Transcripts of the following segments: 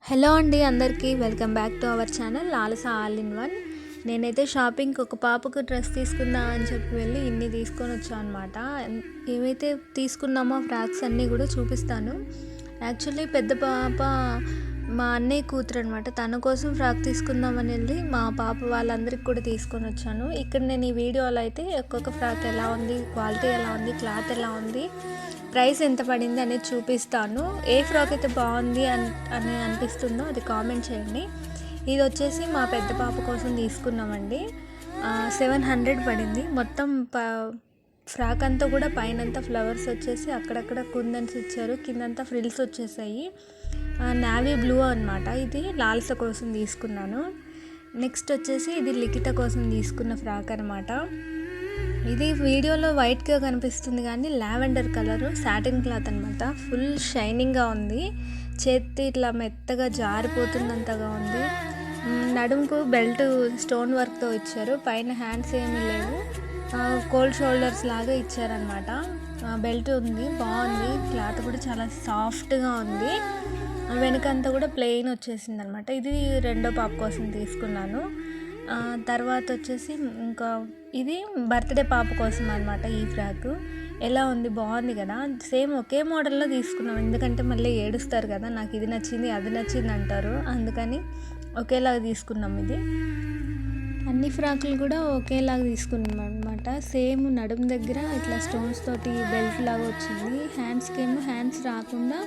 Hello అండి అందరికీ welcome back to our channel Lalasa all in one. నేనైతే షాపింగ్కి ఒక పాపకు డ్రెస్ తీసుకుందాం అని చెప్పి వెళ్ళి ఇన్ని తీసుకొని వచ్చాను అనమాట. ఏవైతే తీసుకున్నామో ఫ్రాక్స్ అన్నీ కూడా చూపిస్తాను. యాక్చువల్లీ పెద్ద పాప మా అన్నయ్య కూతురు అనమాట. తన కోసం ఫ్రాక్ తీసుకుందామని వెళ్ళి మా పాప వాళ్ళందరికీ కూడా తీసుకొని వచ్చాను. ఇక్కడ నేను ఈ వీడియోలో అయితే ఒక్కొక్క ఫ్రాక్ ఎలా ఉంది, క్వాలిటీ ఎలా ఉంది, క్లాత్ ఎలా ఉంది, ప్రైస్ ఎంత పడింది అనేది చూపిస్తాను. ఏ ఫ్రాక్ అయితే బాగుంది అని అనిపిస్తుందో అది కామెంట్ చేయండి. ఇది వచ్చేసి మా పెద్ద పాప కోసం తీసుకున్నామండి. 700 పడింది. మొత్తం ఫ్రాక్ అంతా కూడా పైనంతా ఫ్లవర్స్ వచ్చేసి అక్కడక్కడ కుందన్స్ ఇచ్చారు, కిందంతా ఫ్రిల్స్ వచ్చేసాయి. నావీ బ్లూ అనమాట. ఇది లాలస కోసం తీసుకున్నాను. నెక్స్ట్ వచ్చేసి ఇది లిఖిత కోసం తీసుకున్న ఫ్రాక్ అనమాట. ఇది వీడియోలో వైట్గా కనిపిస్తుంది కానీ లావెండర్ కలరు సాటిన్ క్లాత్ అనమాట. ఫుల్ షైనింగ్గా ఉంది. చేతి ఇట్లా మెత్తగా జారిపోతున్నంతగా ఉంది. నడుముకు బెల్ట్ స్టోన్ వర్క్తో ఇచ్చారు. పైన హ్యాండ్స్ ఏమీ లేవు, కోల్డ్ షోల్డర్స్ లాగా ఇచ్చారనమాట. బెల్ట్ ఉంది, బాగుంది. క్లాత్ కూడా చాలా సాఫ్ట్గా ఉంది. వెనుకంతా కూడా ప్లెయిన్ వచ్చేసింది అనమాట. ఇది రెండో పాప కోసం తీసుకున్నాను. తర్వాత వచ్చేసి ఇంకా ఇది బర్త్డే పాప కోసం అనమాట. ఈ ఫ్రాక్ ఎలా ఉంది, బాగుంది కదా. సేమ్ ఒకే మోడల్లో తీసుకున్నాం, ఎందుకంటే మళ్ళీ ఏడుస్తారు కదా, నాకు ఇది నచ్చింది అది నచ్చింది అంటారు. అందుకని ఒకేలాగా తీసుకున్నాం. ఇది అన్ని ఫ్రాకులు కూడా ఒకేలాగా తీసుకున్నాం అనమాట. సేమ్ నడుము దగ్గర ఇట్లా స్టోన్స్ తోటి బెల్ట్ లాగా వచ్చింది. హ్యాండ్స్కి ఏమో హ్యాండ్స్ రాకుండా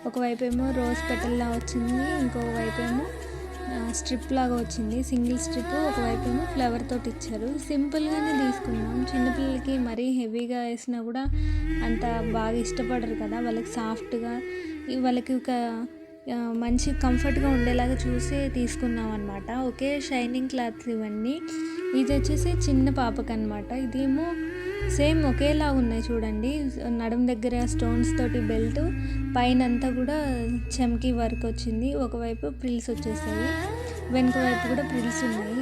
ఒకవైపు ఏమో రోజ్ పెటల్ లాగా వచ్చింది, ఇంకొక వైపు ఏమో స్ట్రిప్ లాగా వచ్చింది, సింగిల్ స్ట్రిప్. ఒకవైపు ఏమో ఫ్లవర్ తోటి ఇచ్చారు. సింపుల్గానే తీసుకున్నాం. చిన్నపిల్లలకి మరీ హెవీగా వేసినా కూడా అంత బాగా ఇష్టపడరు కదా, వాళ్ళకి సాఫ్ట్గా వాళ్ళకి ఒక మంచి కంఫర్ట్గా ఉండేలాగా చూసి తీసుకున్నాం అనమాట. ఒకే షైనింగ్ క్లాత్స్ ఇవన్నీ. ఇది వచ్చేసి చిన్న పాపకు అనమాట. ఇదేమో సేమ్ ఒకేలా ఉన్నాయి చూడండి. నడుము దగ్గర స్టోన్స్ తోటి బెల్ట్, పైన అంతా కూడా చమ్కీ వర్క్ వచ్చింది. ఒకవైపు ప్రిల్స్ వచ్చేసాయి, వెనుక వైపు కూడా ప్రిల్స్ ఉన్నాయి.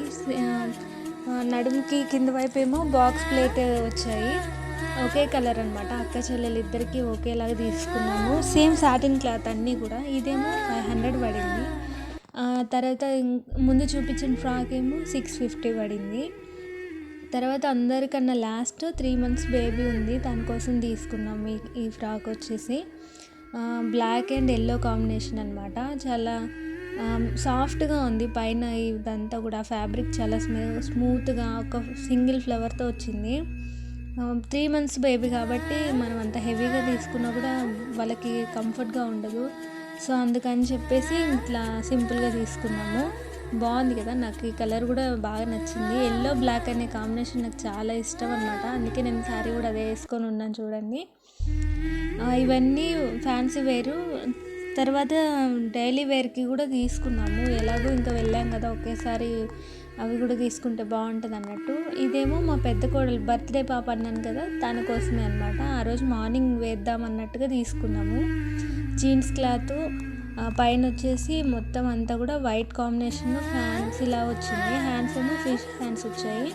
నడుముకి కింద వైపు ఏమో బాక్స్ ప్లేట్ వచ్చాయి. ఒకే కలర్ అనమాట. అక్క చెల్లెలు ఇద్దరికి ఒకేలాగా తీసుకున్నాము. సేమ్ సాటిన్ క్లాత్ అన్నీ కూడా. ఇదేమో 500 పడింది. తర్వాత ముందు చూపించిన ఫ్రాక్ ఏమో 650 పడింది. తర్వాత అందరికన్నా లాస్ట్ 3 months బేబీ ఉంది, తన కోసం తీసుకున్నాం. ఈ ఫ్రాక్ వచ్చేసి బ్లాక్ అండ్ ఎల్లో కాంబినేషన్ అనమాట. చాలా సాఫ్ట్గా ఉంది. పైన ఇదంతా కూడా ఫ్యాబ్రిక్ చాలా స్మూత్గా ఒక సింగిల్ ఫ్లవర్తో వచ్చింది. 3 months బేబీ కాబట్టి మనం అంత హెవీగా తీసుకున్నా కూడా వాళ్ళకి కంఫర్ట్గా ఉండదు. సో అందుకని చెప్పేసి ఇట్లా సింపుల్గా తీసుకున్నాము. బాగుంది కదా, నాకు ఈ కలర్ కూడా బాగా నచ్చింది. ఎల్లో బ్లాక్ అనే కాంబినేషన్ నాకు చాలా ఇష్టం అనమాట. అందుకే నేను శారీ కూడా అదే వేసుకొని ఉన్నాను చూడండి. ఇవన్నీ ఫ్యాన్సీ వేరు. తర్వాత డైలీ వేర్కి కూడా తీసుకున్నాము. ఎలాగో ఇంకా వెళ్ళాం కదా, ఒకేసారి అవి కూడా తీసుకుంటే బాగుంటుంది అన్నట్టు. ఇదేమో మా పెద్ద కోడలు బర్త్డే పాప అన్నాను కదా, తన కోసమే అనమాట. ఆ రోజు మార్నింగ్ వేద్దాం అన్నట్టుగా తీసుకున్నాము. జీన్స్ క్లాత్, పైన వచ్చేసి మొత్తం అంతా కూడా వైట్ కాంబినేషన్ హ్యాండ్స్ ఇలా వచ్చింది. హ్యాండ్స్ ఏమో ఫిష్ హ్యాండ్స్ వచ్చాయి.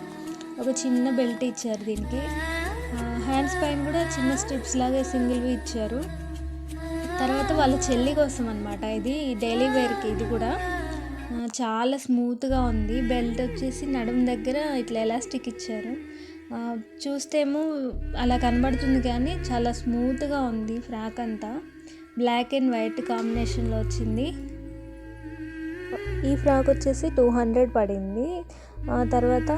ఒక చిన్న బెల్ట్ ఇచ్చారు దీనికి. హ్యాండ్స్ పైన కూడా చిన్న స్ట్రిప్స్ లాగా సింగిల్వి ఇచ్చారు. తర్వాత వాళ్ళ చెల్లి కోసం అనమాట. ఇది డైలీ వేర్కి. ఇది కూడా చాలా స్మూత్గా ఉంది. బెల్ట్ వచ్చేసి నడుము దగ్గర ఇట్లా ఎలాస్టిక్ ఇచ్చారు. చూస్తేమో అలా కనబడుతుంది కానీ చాలా స్మూత్గా ఉంది. ఫ్రాక్ అంతా బ్లాక్ అండ్ వైట్ కాంబినేషన్లో వచ్చింది. ఈ ఫ్రాక్ వచ్చేసి 200 పడింది. తర్వాత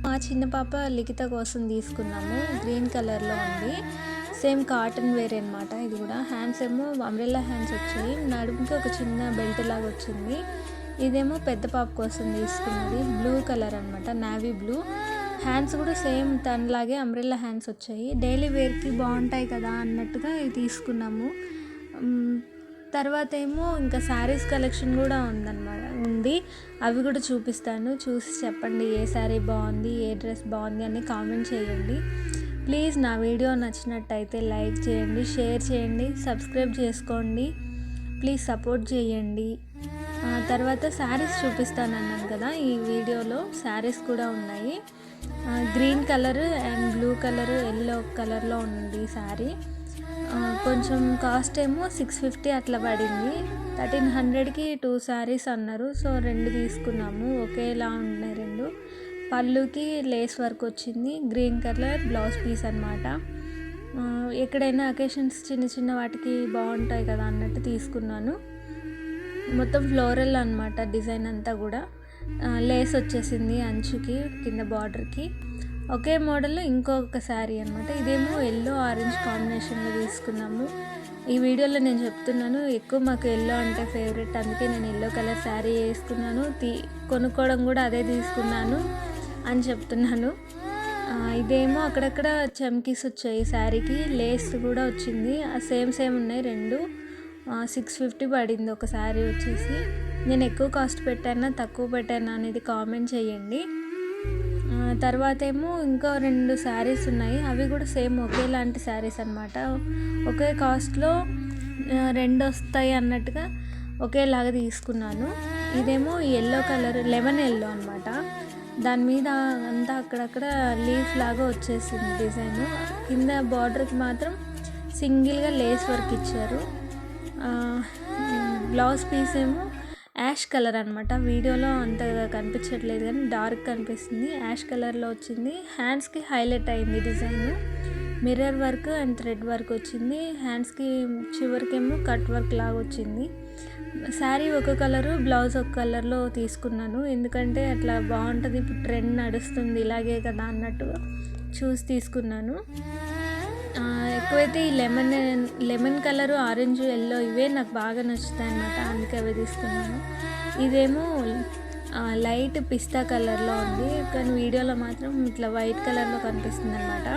మా చిన్న పాప లిఖిత కోసం తీసుకున్నాము. గ్రీన్ కలర్లో ఉంది. సేమ్ కాటన్ వేర్ అనమాట. ఇది కూడా హ్యాండ్స్ ఏమో అంబ్రెల్లా హ్యాండ్స్ వచ్చాయి. నడుముకి ఒక చిన్న బెల్ట్ లాగా వచ్చింది. ఇదేమో పెద్ద పాప కోసం తీసుకున్నది. బ్లూ కలర్ అనమాట, నావీ బ్లూ. హ్యాండ్స్ కూడా సేమ్ తనలాగే అంబ్రెల్లా హ్యాండ్స్ వచ్చాయి. డైలీ వేర్కి బాగుంటాయి కదా అన్నట్టుగా ఇవి తీసుకున్నాము. తర్వాత ఏమో ఇంకా శారీస్ కలెక్షన్ కూడా ఉంది. అవి కూడా చూపిస్తాను. చూసి చెప్పండి ఏ శారీ బాగుంది, ఏ డ్రెస్ బాగుంది అని కామెంట్ చేయండి. ప్లీజ్ నా వీడియో నచ్చినట్టయితే లైక్ చేయండి, షేర్ చేయండి, సబ్స్క్రైబ్ చేసుకోండి. ప్లీజ్ సపోర్ట్ చేయండి. తర్వాత శారీస్ చూపిస్తాను అన్నాను కదా, ఈ వీడియోలో శారీస్ కూడా ఉన్నాయి. Green colour and blue colour, yellow కలర్లో ఉంది శారీ. కొంచెం కాస్ట్ ఏమో 650 అట్లా పడింది. 1300కి 2 శారీస్ అన్నారు. సో 2 తీసుకున్నాము, ఒకేలా ఉన్నాయి 2. పళ్ళుకి లేస్ వర్క్ వచ్చింది, గ్రీన్ కలర్ బ్లౌజ్ పీస్ అనమాట. ఎక్కడైనా అకేషన్స్ చిన్న చిన్న వాటికి బాగుంటాయి కదా అన్నట్టు తీసుకున్నాను. మొత్తం ఫ్లోరల్ అనమాట డిజైన్ అంతా కూడా. లేస్ వచ్చేసింది అంచుకి, కింద బార్డర్కి. ఒకే మోడల్ ఇంకొక శారీ అనమాట. ఇదేమో ఎల్లో ఆరెంజ్ కాంబినేషన్లో తీసుకున్నాము. ఈ వీడియోలో నేను చెప్తున్నాను, ఎక్కువ మాకు ఎల్లో అంటే ఫేవరెట్, అందుకే నేను ఎల్లో కలర్ శారీ వేసుకున్నాను. కొనుక్కోవడం కూడా అదే తీసుకున్నాను అని చెప్తున్నాను. ఇదేమో అక్కడక్కడ చమ్కీస్ వచ్చాయి శారీకి, లేస్ కూడా వచ్చింది. సేమ్ ఉన్నాయి 2. 650 పడింది ఒక శారీ వచ్చేసి. నేను ఎక్కువ కాస్ట్ పెట్టానా తక్కువ పెట్టానా అనేది కామెంట్ చేయండి. తర్వాత ఏమో ఇంకా 2 శారీస్ ఉన్నాయి, అవి కూడా సేమ్ ఒకేలాంటి శారీస్ అనమాట. ఒకే కాస్ట్లో 2 వస్తాయి అన్నట్టుగా ఒకేలాగా తీసుకున్నాను. ఇదేమో ఎల్లో కలర్, లెమన్ ఎల్లో అనమాట. దాని మీద అంతా అక్కడక్కడ లీఫ్ లాగా వచ్చేసింది డిజైన్. కింద బార్డర్కి మాత్రం సింగిల్గా లేస్ వర్క్ ఇచ్చారు. బ్లౌజ్ పీస్ ఏమో యాష్ కలర్ అనమాట. వీడియోలో అంతగా కనిపించట్లేదు కానీ డార్క్ కనిపిస్తుంది, యాష్ కలర్లో వచ్చింది. హ్యాండ్స్కి హైలైట్ అయింది design. Mirror work and thread work వచ్చింది. హ్యాండ్స్కి చివరికేమో కట్ వర్క్ లాగా వచ్చింది. శారీ ఒక కలరు, బ్లౌజ్ ఒక కలర్లో తీసుకున్నాను, ఎందుకంటే అట్లా బాగుంటుంది, ఇప్పుడు ట్రెండ్ నడుస్తుంది ఇలాగే కదా అన్నట్టు చూసి తీసుకున్నాను. ఎక్కువైతే ఈ లెమన్ కలరు, ఆరెంజ్, ఎల్లో ఇవే నాకు బాగా నచ్చుతాయి అన్నమాట, అందుకే అవి తీసుకున్నాను. ఇదేమో లైట్ పిస్తా కలర్లో ఉంది, కానీ వీడియోలో మాత్రం ఇట్లా వైట్ కలర్లో కనిపిస్తుంది అన్నమాట.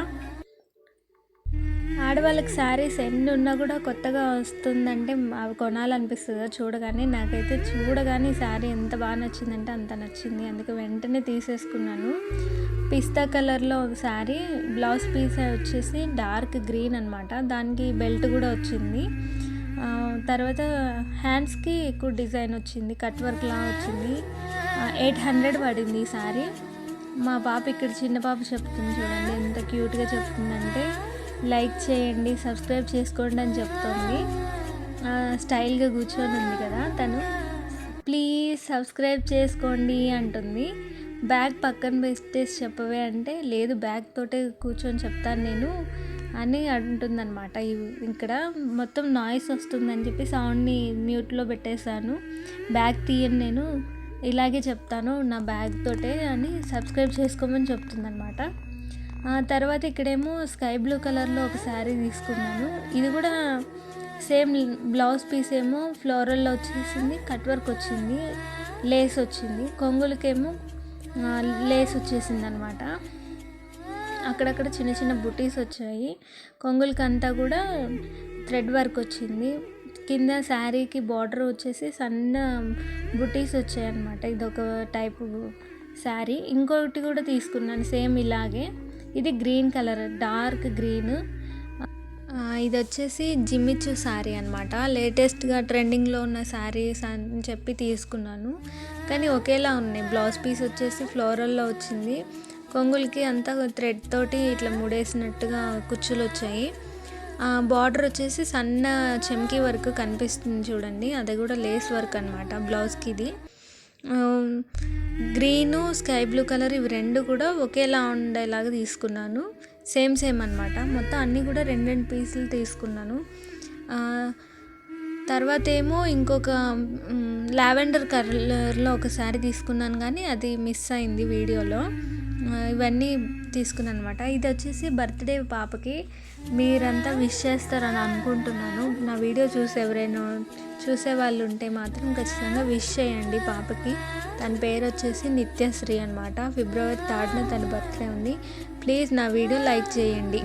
ఆడవాళ్ళకి శారీస్ ఎన్ని ఉన్నా కూడా కొత్తగా వస్తుందంటే అవి కొనాలనిపిస్తుంది చూడగానే. నాకైతే చూడగానే ఈ శారీ ఎంత బాగా నచ్చిందంటే అంత నచ్చింది, అందుకే వెంటనే తీసేసుకున్నాను. పిస్తా కలర్లో ఒక శారీ, బ్లౌజ్ పీస్ వచ్చేసి డార్క్ గ్రీన్ అనమాట. దానికి బెల్ట్ కూడా వచ్చింది. తర్వాత హ్యాండ్స్కి ఎక్కువ డిజైన్ వచ్చింది, కట్ వర్క్ లా వచ్చింది. 800 పడింది ఈ శారీ. మా పాప ఇక్కడ, చిన్న పాప చెప్తుంది చూడండి ఎంత క్యూట్గా చెప్తుందంటే, లైక్ చేయండి, సబ్స్క్రైబ్ చేసుకోండి అని చెప్తుంది. స్టైల్గా కూర్చొని ఉంది కదా తను. ప్లీజ్ సబ్స్క్రైబ్ చేసుకోండి అంటుంది. బ్యాగ్ పక్కన పెట్టేసి చెప్పవే అంటే, లేదు బ్యాగ్ తోటే కూర్చొని చెప్తాను నేను అని అంటుందన్నమాట. ఇక్కడ మొత్తం నాయిస్ వస్తుందని చెప్పి సౌండ్ని మ్యూట్లో పెట్టేశాను. బ్యాగ్ తీయను, నేను ఇలాగే చెప్తాను నా బ్యాగ్ తోటే అని సబ్స్క్రైబ్ చేసుకోమని చెప్తుందన్నమాట. తర్వాత ఇక్కడేమో స్కై బ్లూ కలర్లో ఒక శారీ తీసుకున్నాను. ఇది కూడా సేమ్ బ్లౌజ్ పీస్ ఏమో ఫ్లోరల్లో వచ్చేసింది, కట్ వర్క్ వచ్చింది, లేస్ వచ్చింది. కొంగులకేమో లేస్ వచ్చేసింది అనమాట. అక్కడక్కడ చిన్న చిన్న బుటీస్ వచ్చాయి. కొంగులకి అంతా కూడా థ్రెడ్ వర్క్ వచ్చింది. కింద శారీకి బార్డర్ వచ్చేసి సన్న బుటీస్ వచ్చాయి అనమాట. ఇదొక టైపు శారీ. ఇంకొకటి కూడా తీసుకున్నాను సేమ్ ఇలాగే. ఇది గ్రీన్ కలర్, డార్క్ గ్రీన్. ఇది వచ్చేసి జిమ్మిచ్చు శారీ అనమాట. లేటెస్ట్గా ట్రెండింగ్లో ఉన్న శారీస్ అని చెప్పి తీసుకున్నాను, కానీ ఒకేలా ఉన్నాయి. బ్లౌజ్ పీస్ వచ్చేసి ఫ్లోరల్లో వచ్చింది. కొంగులకి అంతా థ్రెడ్ తోటి ఇట్లా ముడేసినట్టుగా కుచ్చులు వచ్చాయి. బార్డర్ వచ్చేసి సన్న చెమ్కీ వర్క్ కనిపిస్తుంది చూడండి, అది కూడా లేస్ వర్క్ అనమాట బ్లౌజ్కి. ఇది గ్రీను, స్కై బ్లూ కలర్ ఇవి 2 కూడా ఒకేలా ఉండేలాగా తీసుకున్నాను. సేమ్ అనమాట. మొత్తం అన్నీ కూడా 2 పీసులు తీసుకున్నాను. తర్వాత ఏమో ఇంకొక లావెండర్ కలర్లో ఒక శారీ తీసుకున్నాను, కానీ అది మిస్ అయింది వీడియోలో. ఇవన్నీ తీసుకున్నాను అనమాట. ఇది వచ్చేసి బర్త్డే పాపకి. మీరంతా విష్ చేస్తారని అనుకుంటున్నాను. నా వీడియో చూసి ఎవరైనా చూసే వాళ్ళు ఉంటే మాత్రం ఖచ్చితంగా విష్ చేయండి పాపకి. తన పేరు వచ్చేసి నిత్యశ్రీ అనమాట. ఫిబ్రవరి 3న తన బర్త్డే ఉంది. ప్లీజ్ నా వీడియో లైక్ చేయండి.